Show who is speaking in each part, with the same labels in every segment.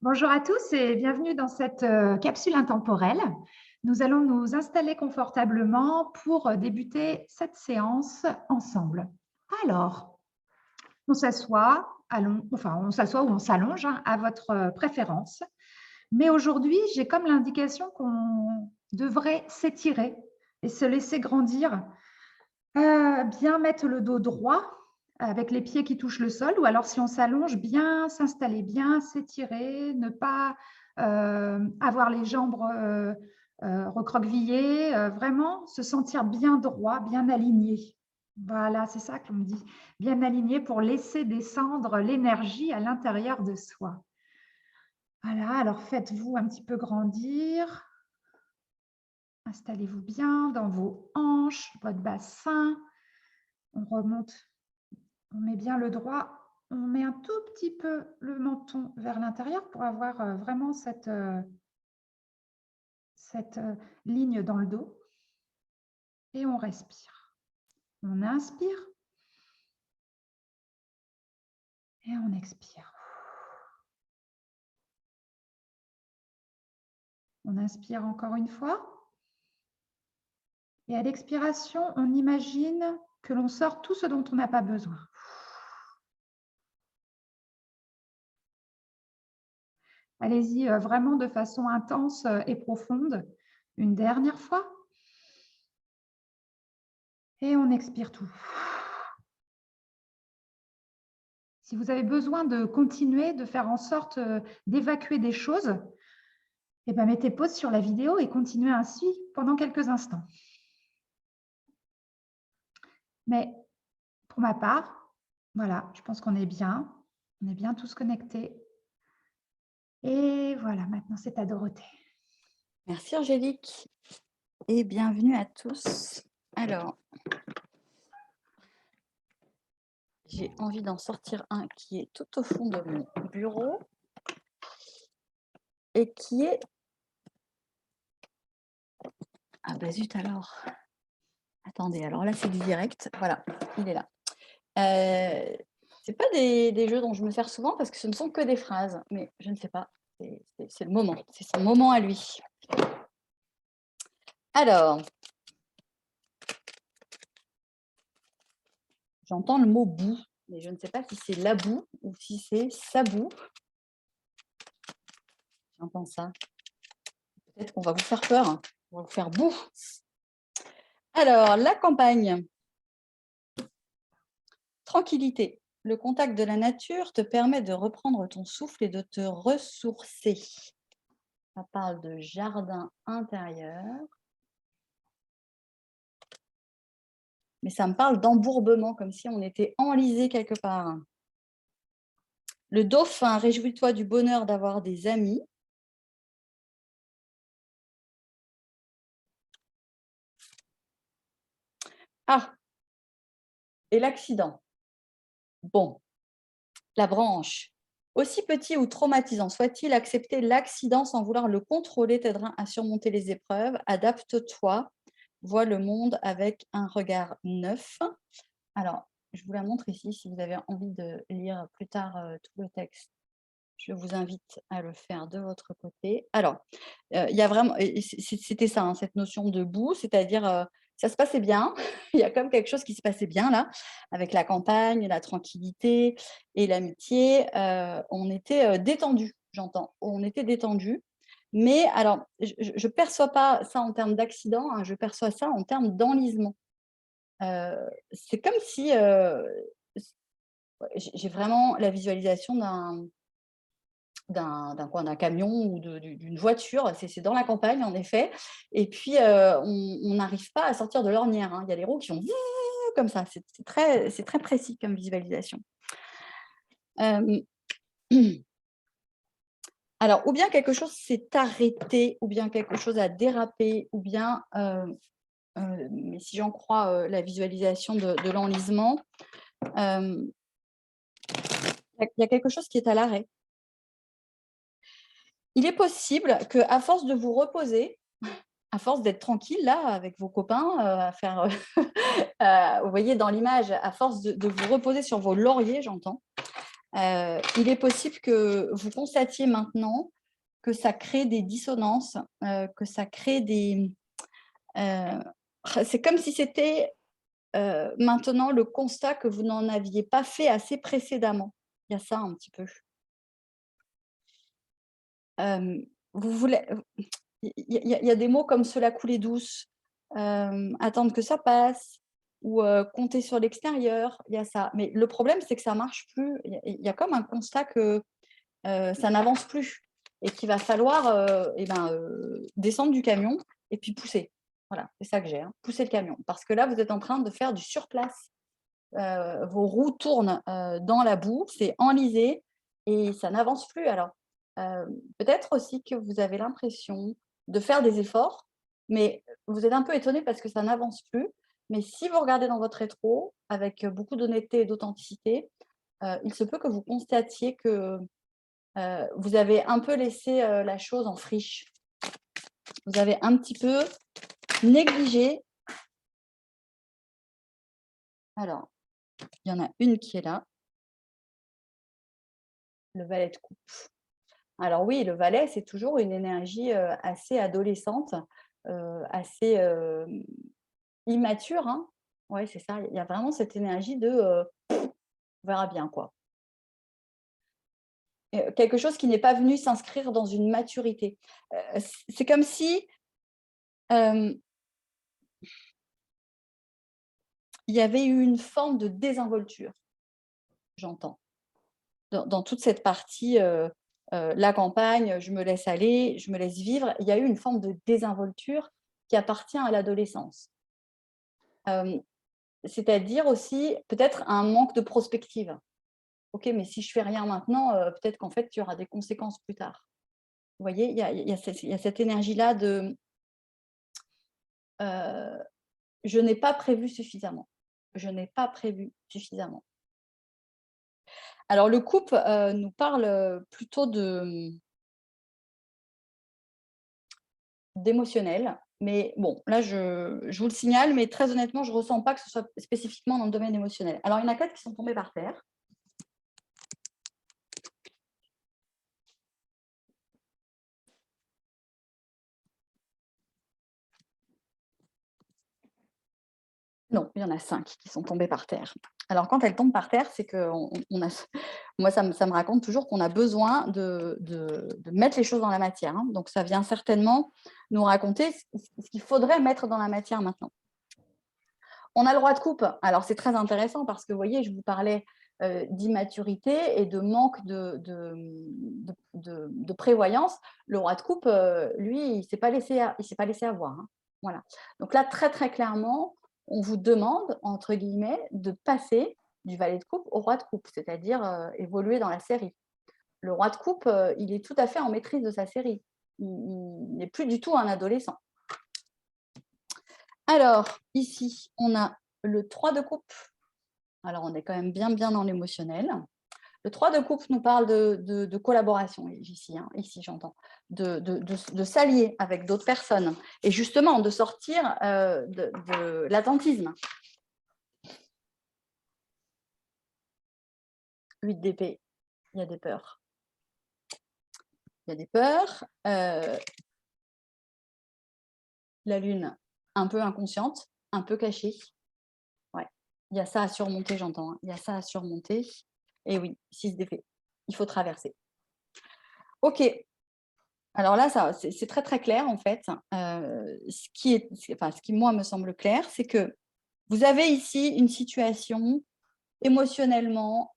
Speaker 1: Bonjour à tous et bienvenue dans cette capsule intemporelle. Nous allons nous installer confortablement pour débuter cette séance ensemble. Alors, on s'assoit, on s'assoit ou on s'allonge à votre préférence. Mais aujourd'hui, j'ai comme l'indication qu'on devrait s'étirer et se laisser grandir. Bien mettre le dos droit avec les pieds qui touchent le sol, ou alors si on s'allonge, bien s'installer, bien s'étirer, ne pas avoir les jambes recroquevillées, vraiment se sentir bien droit, bien aligné. Voilà, c'est ça qu'on me dit, bien aligné pour laisser descendre l'énergie à l'intérieur de soi. Voilà, alors faites-vous un petit peu grandir. Installez-vous bien dans vos hanches, votre bassin. On remonte. On met bien le droit, on met un tout petit peu le menton vers l'intérieur pour avoir vraiment cette ligne dans le dos. Et on respire. On inspire et on expire. On inspire encore une fois. Et à l'expiration, on imagine que l'on sort tout ce dont on n'a pas besoin. Allez-y vraiment de façon intense et profonde. Une dernière fois. Et on expire tout. Si vous avez besoin de continuer, de faire en sorte d'évacuer des choses, eh bien, mettez pause sur la vidéo et continuez ainsi pendant quelques instants. Mais pour ma part, voilà, je pense qu'on est bien. On est bien tous connectés. Et voilà, maintenant c'est à Dorothée.
Speaker 2: Merci Angélique et bienvenue à tous. Alors, j'ai envie d'en sortir un qui est tout au fond de mon bureau et qui est... Ah bah zut alors. Attendez, alors là c'est du direct. Voilà, il est là. C'est pas des jeux dont je me sers souvent parce que ce ne sont que des phrases, mais je ne sais pas. C'est le moment, c'est son moment à lui. Alors, j'entends le mot boue, mais je ne sais pas si c'est la boue ou si c'est sa boue. J'entends ça. Peut-être qu'on va vous faire peur, hein. On va vous faire boue. Alors, la campagne. Tranquillité. Le contact de la nature te permet de reprendre ton souffle et de te ressourcer. Ça parle de jardin intérieur. Mais ça me parle d'embourbement, comme si on était enlisé quelque part. Le dauphin, réjouis-toi du bonheur d'avoir des amis. Ah, et l'accident. Bon, la branche. Aussi petit ou traumatisant soit-il, accepter l'accident sans vouloir le contrôler t'aidera à surmonter les épreuves. Adapte-toi, vois le monde avec un regard neuf. Alors, je vous la montre ici, si vous avez envie de lire plus tard tout le texte. Je vous invite à le faire de votre côté. Alors, il y a vraiment, c'était ça, hein, cette notion de boue, c'est-à-dire, ça se passait bien. Il y a comme quelque chose qui se passait bien là, avec la campagne, la tranquillité et l'amitié. On était détendus, j'entends. On était détendus. Mais alors, je ne perçois pas ça en termes d'accident, hein, je perçois ça en termes d'enlisement. C'est comme si j'ai vraiment la visualisation d'un camion ou d'une voiture, c'est dans la campagne en effet, et puis on n'arrive pas à sortir de l'ornière, hein. Il y a les roues qui font comme ça, c'est très précis comme visualisation. Alors, ou bien quelque chose s'est arrêté, ou bien quelque chose a dérapé, ou bien, mais si j'en crois la visualisation de l'enlisement, il y a quelque chose qui est à l'arrêt. Il est possible qu'à force de vous reposer, à force d'être tranquille là avec vos copains, à faire, vous voyez dans l'image, à force de vous reposer sur vos lauriers, j'entends, il est possible que vous constatiez maintenant que ça crée des dissonances, que ça crée des… c'est comme si c'était maintenant le constat que vous n'en aviez pas fait assez précédemment. Il y a ça un petit peu. Vous voulez… Il y a des mots comme cela couler douce, attendre que ça passe ou compter sur l'extérieur, il y a ça. Mais le problème, c'est que ça ne marche plus. Il y a comme un constat que ça n'avance plus et qu'il va falloir descendre du camion et puis pousser. Voilà, c'est ça que j'ai, hein, pousser le camion. Parce que là, vous êtes en train de faire du surplace. Vos roues tournent dans la boue, c'est enlisé et ça n'avance plus. Alors, peut-être aussi que vous avez l'impression de faire des efforts, mais vous êtes un peu étonné parce que ça n'avance plus. Mais si vous regardez dans votre rétro, avec beaucoup d'honnêteté et d'authenticité, il se peut que vous constatiez que vous avez un peu laissé la chose en friche. Vous avez un petit peu négligé. Alors, il y en a une qui est là. Le valet de coupe. Alors oui, le valet, c'est toujours une énergie assez adolescente, assez immature. Hein. Oui, c'est ça. Il y a vraiment cette énergie de on verra bien, quoi. Quelque chose qui n'est pas venu s'inscrire dans une maturité. C'est comme si il y avait eu une forme de désinvolture, j'entends, dans toute cette partie, la campagne, je me laisse aller, je me laisse vivre. Il y a eu une forme de désinvolture qui appartient à l'adolescence. C'est-à-dire aussi peut-être un manque de prospective. Ok, mais si je fais rien maintenant, peut-être qu'en fait, il y aura des conséquences plus tard. Vous voyez, il y a cette énergie-là de je n'ai pas prévu suffisamment. Je n'ai pas prévu suffisamment. Alors, le couple nous parle plutôt d'émotionnel. Mais bon, là, je vous le signale, mais très honnêtement, je ne ressens pas que ce soit spécifiquement dans le domaine émotionnel. Alors, il y en a 4 qui sont tombés par terre. Non, il y en a 5 qui sont tombées par terre. Alors, quand elles tombent par terre, c'est que moi, ça me raconte toujours qu'on a besoin de mettre les choses dans la matière. Hein. Donc, ça vient certainement nous raconter ce qu'il faudrait mettre dans la matière maintenant. On a le roi de coupe. Alors, c'est très intéressant parce que, vous voyez, je vous parlais d'immaturité et de manque de prévoyance. Le roi de coupe, lui, il ne s'est pas laissé avoir. Hein. Voilà. Donc là, très, très clairement, on vous demande, entre guillemets, de passer du valet de coupe au roi de coupe, c'est-à-dire évoluer dans la série. Le roi de coupe, il est tout à fait en maîtrise de sa série. Il n'est plus du tout un adolescent. Alors, ici, on a le 3 de coupe. Alors, on est quand même bien dans l'émotionnel. Le 3 de coupe nous parle de collaboration, ici, hein, ici j'entends, de s'allier avec d'autres personnes et justement de sortir de l'attentisme. 8 d'épée, il y a des peurs. Il y a des peurs. La lune, un peu inconsciente, un peu cachée. Ouais. Il y a ça à surmonter, j'entends. Hein. Il y a ça à surmonter. Et oui, 6 d'épée. Il faut traverser. Ok. Alors là, c'est très, très clair, en fait. Ce qui, moi, me semble clair, c'est que vous avez ici une situation émotionnellement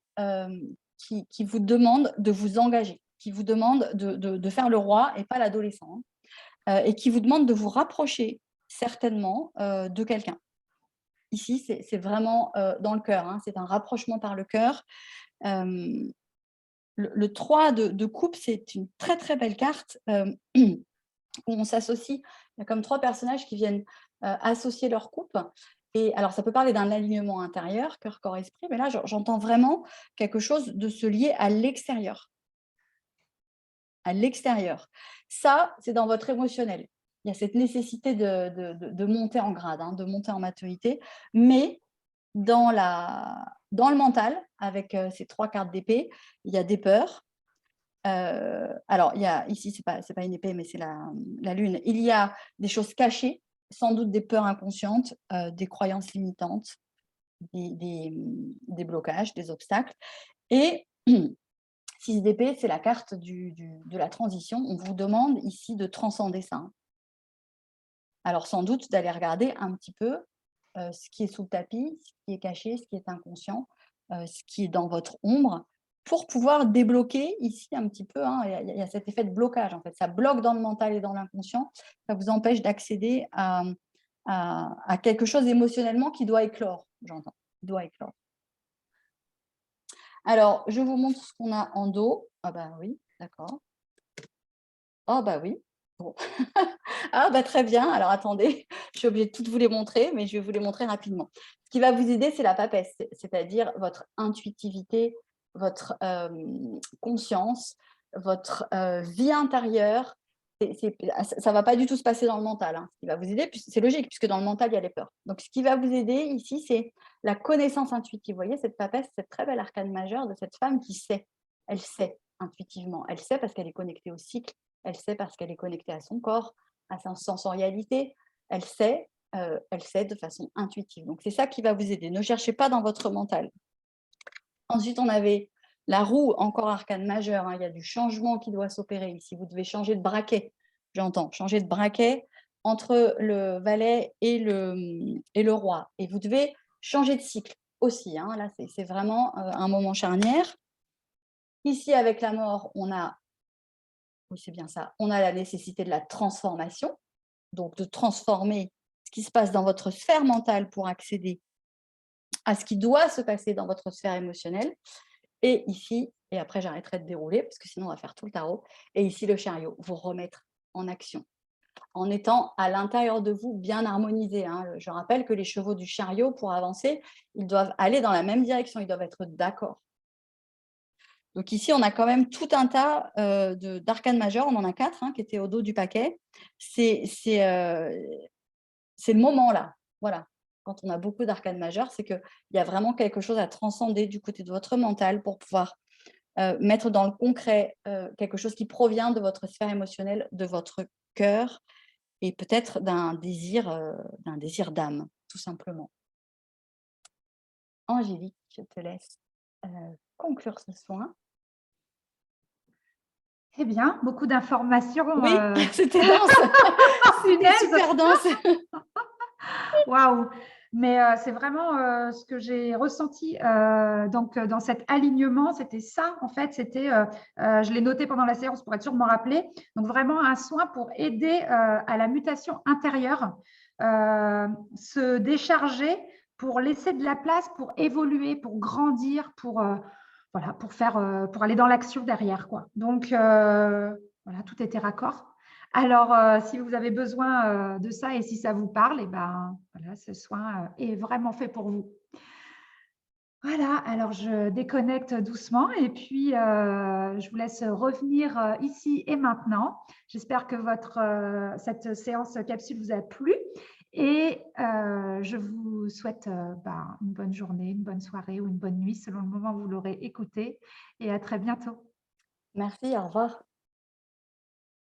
Speaker 2: qui vous demande de vous engager, qui vous demande de faire le roi et pas l'adolescent, hein, et qui vous demande de vous rapprocher certainement de quelqu'un. Ici, c'est vraiment dans le cœur, hein, c'est un rapprochement par le cœur. Le 3 de coupe, c'est une très, très belle carte où on s'associe. Il y a comme 3 personnages qui viennent associer leur coupe. Et alors, ça peut parler d'un alignement intérieur, cœur, corps, esprit, mais là, j'entends vraiment quelque chose de se lier à l'extérieur. À l'extérieur. Ça, c'est dans votre émotionnel. Il y a cette nécessité de monter en grade, hein, de monter en maturité, mais dans le mental avec ces 3 cartes d'épée. Il y a des peurs. Alors, il y a, ici, ce n'est pas une épée, mais c'est la lune. Il y a des choses cachées, sans doute des peurs inconscientes, des croyances limitantes, des blocages, des obstacles. Et 6 d'épée, c'est la carte de la transition. On vous demande ici de transcender ça. Alors, sans doute d'aller regarder un petit peu ce qui est sous le tapis, ce qui est caché, ce qui est inconscient, ce qui est dans votre ombre, pour pouvoir débloquer ici un petit peu. Hein, il y a cet effet de blocage, en fait. Ça bloque dans le mental et dans l'inconscient. Ça vous empêche d'accéder à quelque chose émotionnellement qui doit éclore, j'entends. Qui doit éclore. Alors, je vous montre ce qu'on a en dos. Ah bah oui, d'accord. Ah bah oui. Bon. Ah bah très bien. Alors attendez, je suis obligée de toutes vous les montrer, mais je vais vous les montrer rapidement. Ce qui va vous aider, c'est la papesse, c'est-à-dire votre intuitivité, votre conscience, votre vie intérieure. Ça ne va pas du tout se passer dans le mental. Hein. Ce qui va vous aider, c'est logique, puisque dans le mental, il y a les peurs. Donc, ce qui va vous aider ici, c'est la connaissance intuitive. Vous voyez, cette papesse, cette très belle arcane majeure de cette femme qui sait. Elle sait intuitivement. Elle sait parce qu'elle est connectée au cycle. Elle sait parce qu'elle est connectée à son corps, à sa sensorialité. Elle sait de façon intuitive. Donc, c'est ça qui va vous aider. Ne cherchez pas dans votre mental. Ensuite, on avait la roue, encore arcane majeure. Hein. Il y a du changement qui doit s'opérer ici. Vous devez changer de braquet, j'entends. Changer de braquet entre le valet et le roi. Et vous devez changer de cycle aussi. Hein. Là, c'est vraiment un moment charnière. Ici, avec la mort, on a, oui, c'est bien ça, on a la nécessité de la transformation, donc de transformer ce qui se passe dans votre sphère mentale pour accéder à ce qui doit se passer dans votre sphère émotionnelle. Et ici, et après j'arrêterai de dérouler, parce que sinon on va faire tout le tarot, et ici le chariot, vous remettre en action, en étant à l'intérieur de vous bien harmonisé. Hein. Je rappelle que les chevaux du chariot, pour avancer, ils doivent aller dans la même direction, ils doivent être d'accord. Donc ici, on a quand même tout un tas d'arcanes majeures, on en a 4 hein, qui étaient au dos du paquet. C'est le moment là, voilà. Quand on a beaucoup d'arcanes majeures, c'est qu'il y a vraiment quelque chose à transcender du côté de votre mental pour pouvoir mettre dans le concret quelque chose qui provient de votre sphère émotionnelle, de votre cœur et peut-être d'un désir d'âme, tout simplement. Angélique, je te laisse conclure ce soin.
Speaker 1: Eh bien, beaucoup d'informations.
Speaker 2: Oui, c'était dense. C'était super dense.
Speaker 1: Waouh! Mais c'est vraiment ce que j'ai ressenti donc, dans cet alignement. C'était ça, en fait. Je l'ai noté pendant la séance pour être sûr de m'en rappeler. Donc, vraiment un soin pour aider à la mutation intérieure, se décharger pour laisser de la place, pour évoluer, pour grandir, voilà, pour aller dans l'action derrière, quoi. Donc, voilà, tout était raccord. Alors, si vous avez besoin de ça et si ça vous parle, eh ben, voilà, ce soin est vraiment fait pour vous. Voilà, alors je déconnecte doucement et puis je vous laisse revenir ici et maintenant. J'espère que cette séance capsule vous a plu et je vous souhaite une bonne journée, une bonne soirée ou une bonne nuit selon le moment où vous l'aurez écouté et à très bientôt.
Speaker 2: Merci, au revoir.